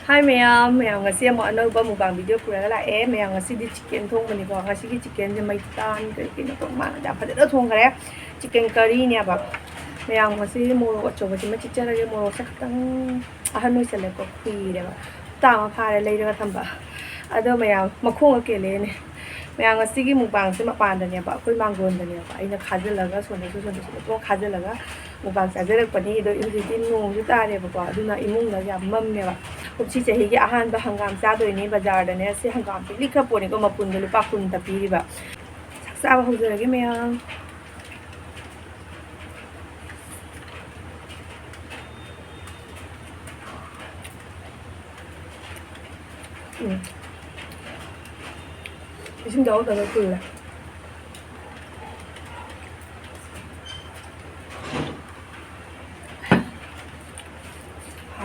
Hi ma'am ngasi mo ano ba mukbang video pura la ma'am ngasi di chicken thong mani ko ngasi ki chicken je mai tan ke no to ma da pha da thong kare chicken curry ne ba ma'am ngasi mo ro cho ba ji ma chi cha re mo ro sak tang a han noi se le ko khui de ba ta ma pha re lai de tham ba ado ma'am ma khong ke le ne ma'am ngasi ki mukbang se ma pan da ne ba khoi mang gon da ne ba ai na khajal la ga so ne so to khajal la ga mukbang sa je le pa ni do in ji tin no ju ta de ba ko adu na imung la ya mam ne ba ꯀꯨꯝꯁꯤ ꯆꯍꯤꯒꯤ ꯑꯍꯥꯟꯕ ꯍꯪꯒꯥꯝ ꯆꯥꯗꯣꯏꯅꯤ ꯕꯖꯥꯔꯗꯅꯦ ꯁꯤ ꯍꯪꯒꯥꯝ ꯄꯤꯛꯂꯤ ꯈꯔ ꯄꯣꯠꯅꯤꯀꯣ ꯃꯄꯨꯟꯗ ꯂꯨꯄꯥ 10ꯇ ꯄꯤꯔꯤꯕ ꯆꯥꯛ ꯆꯥꯕ ꯍꯧꯖꯔꯒꯦ ꯃꯌꯥꯝ 이sim 넣어다가 끓래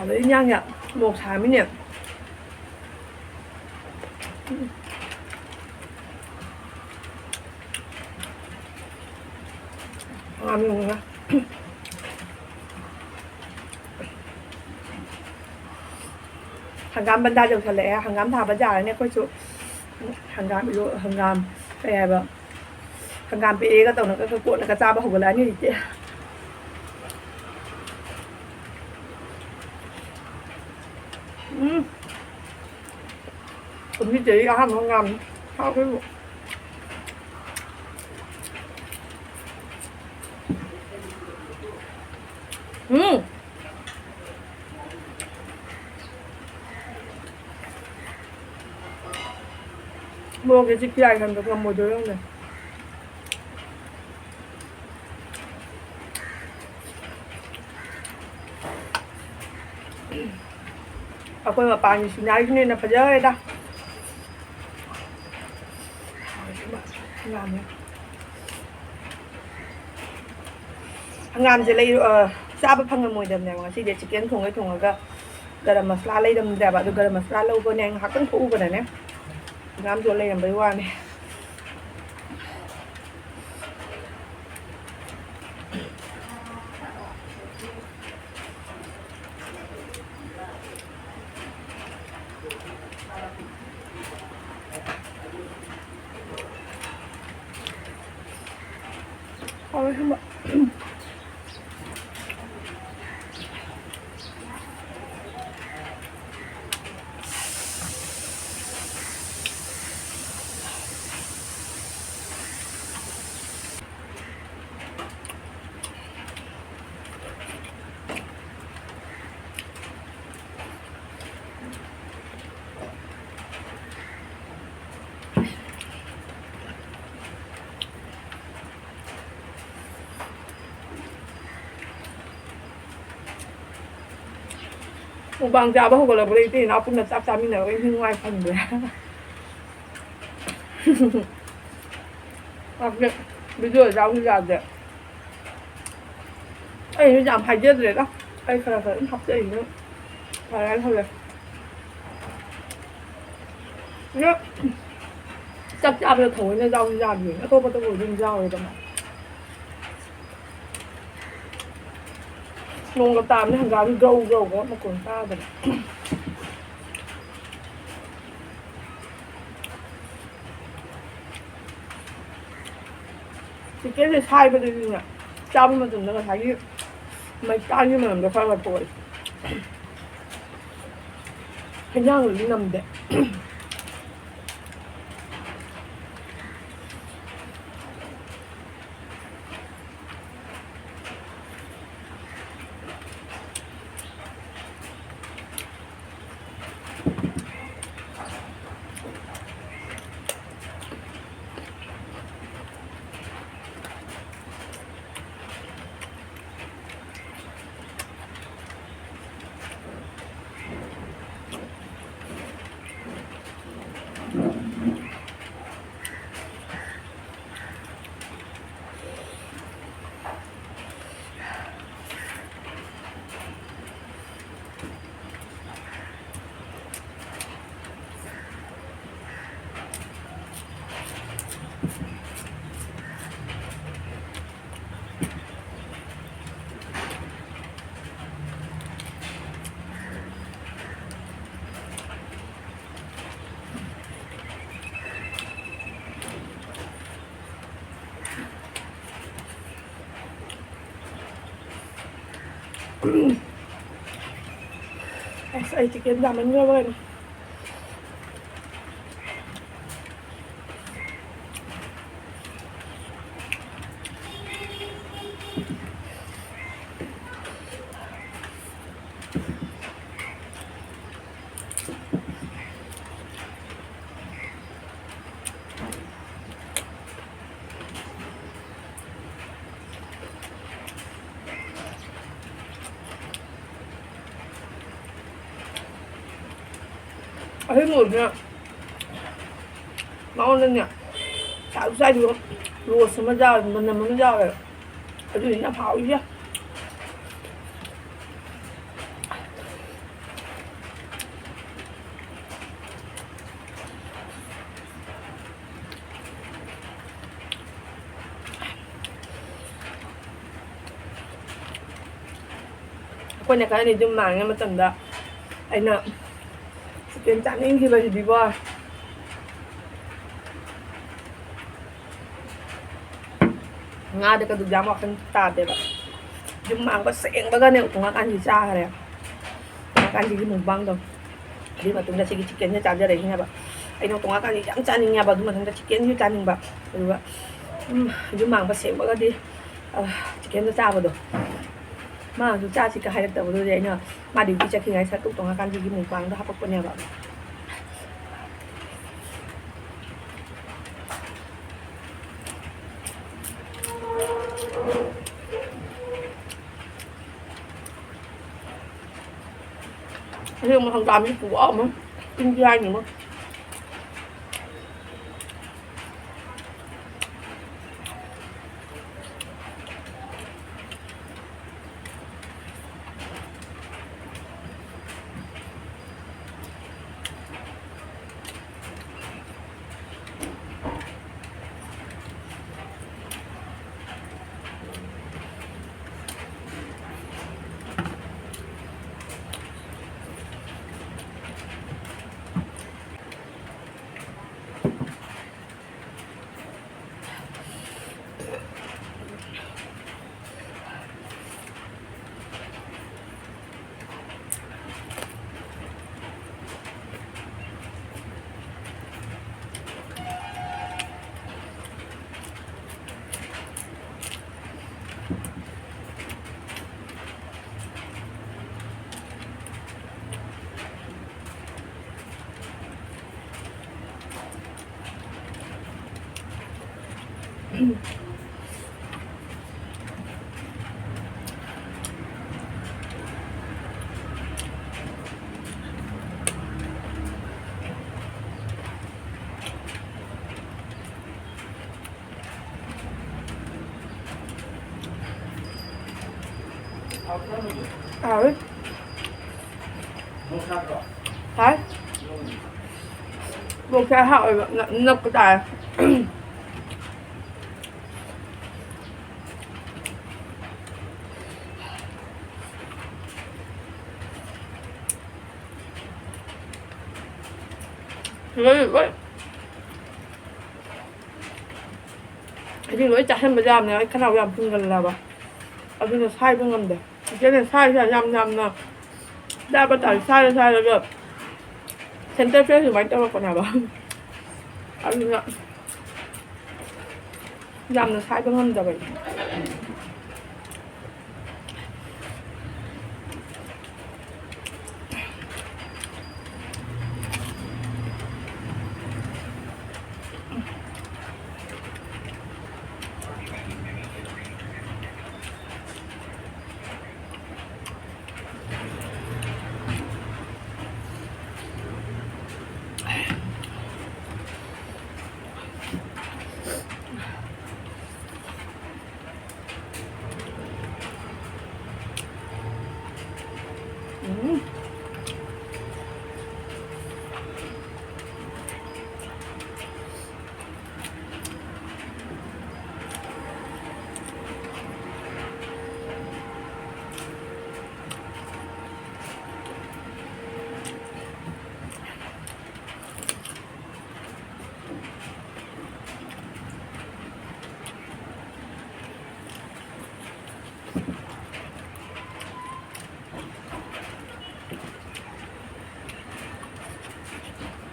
với nhang nhở một tháng mới nhỉ ngon luôn á hàng banda được thật lẽ hàng thả bây giờ này coi chỗ hàng bị lộ hàng về vợ hàng bị cái tổng nó cái cuộn nó cái da bao hộp lá như thế cũng như chị ăn không ngầm sao cái mua cái chiếc này làm được làm một đứa này aku nggak panik sini aja nih apa aja dah ngamจะเลยทราบว่าพังกันมวยเดิมเนี่ยว่าสิเดี๋ยวจะเกี้ยนถุงไอ้ถุงแล้วก็กระดมมาสลาเลยเดิมแต่แบบดูกระดมมาสลาเราก็แนงหักตั้งคู่กันเนี่ยงามจะเลยเดิมไปว่าเนี่ยเอาไว้ทั้งหมดbang jawab aku kalau boleh itu, aku nak tak kami nak ini wifi pun boleh. Aku video jauh ni ada. Ini jam hajar je lah. Kalau ini hajar ini, kalau thôi. Nó chắc chắn là thổi nó rau ra biển, nó không có tôi dùng rau rồi đâu mà. Nông cái tạm nó hàng gạo gâu quá mà còn ta rồi. Thì cái này sai bên đây nè, trong mà từng nó thấy mấy cái như mà làm được phải là tuổi. Cái nhau người đi nằm đấy. Ay chicken ramen nga ba yun? Thấy mùi nha. Ngon lên nha. Chả sai được. Luộc xong nó ra, mình làm nó ra rồi. Ở đây nó pháo chứ. Aku nak kaya ni jom mangga macam dah. Aina. Sekian tak ni kita jadi buat. Nga ada kadu jam akan tade ba. Jom mangga seng baga ni utang akan jisa hari. Akan jadi mukbang dong. Jadi betul dah segi chickennya caja dah ini ba. Aina utang akan jam caningnya ba. Cuma tentang chicken tu caning ba. Dua. Jom mangga seng baga di. Chicken tu caja dong. Mà chúng ta chỉ cả hai đầu rồi đấy nhở, mà điều chỉ khi ngày sẽ tụ tổng can gì mù quáng đó học con nhà bảo thế mà thằng làm cái củ ẩm á, kinh doanh nhiều mà đấy đấy một cái họ nộp cái tài vậy 지금 왜 짜증 나지 않냐? 카나고 안 푼걸라 봐. 아주는 살던 건데. 이제는 살살 냠냠나. 나보다 살살살그 센터페이스 많이 떠먹거나 봐. 아주는 냠나 살던 건데 봐.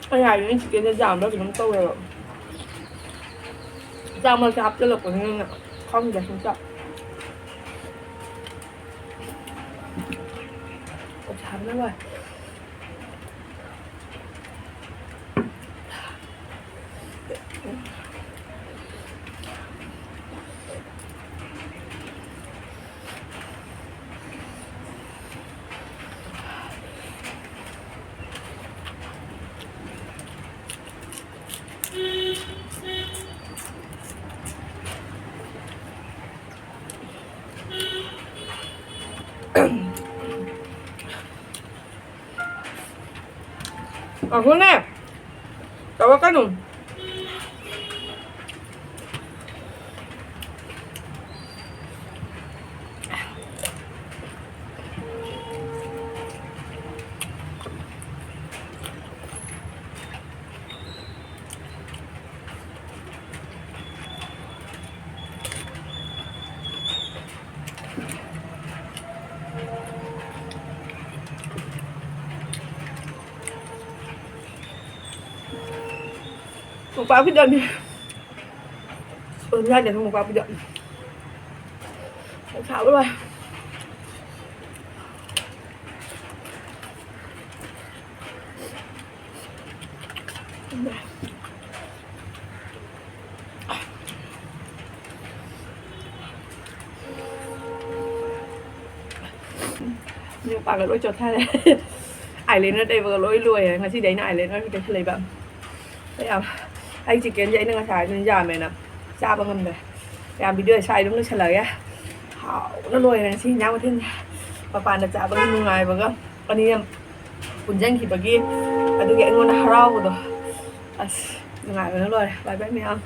anh này những chicken nó giảm đó thì nó câu rồi ra mà chạp cho lực của nó không để không chậm chán lắm rồi hôm nay cháu cái nụ một bao cái đơn ra để một bao cái đơn khảo rồi nhưng bà cái lối cho thay này ai lên ở đây và lối lùi ngày xí đấy này lên nó cái lấy bạn đấy à anh chỉ kiến vậy nên là xài nên giờ mày nè ra bằng ngầm này làm bị đưa xài đúng nó trả lời á họ nó lùi này xin nhau thêm và bạn đặt giá bằng ngày bằng không còn đi em quần danh thì bagi tôi ghé ngon rau rồi ngày nó lùi bài bye mẹ không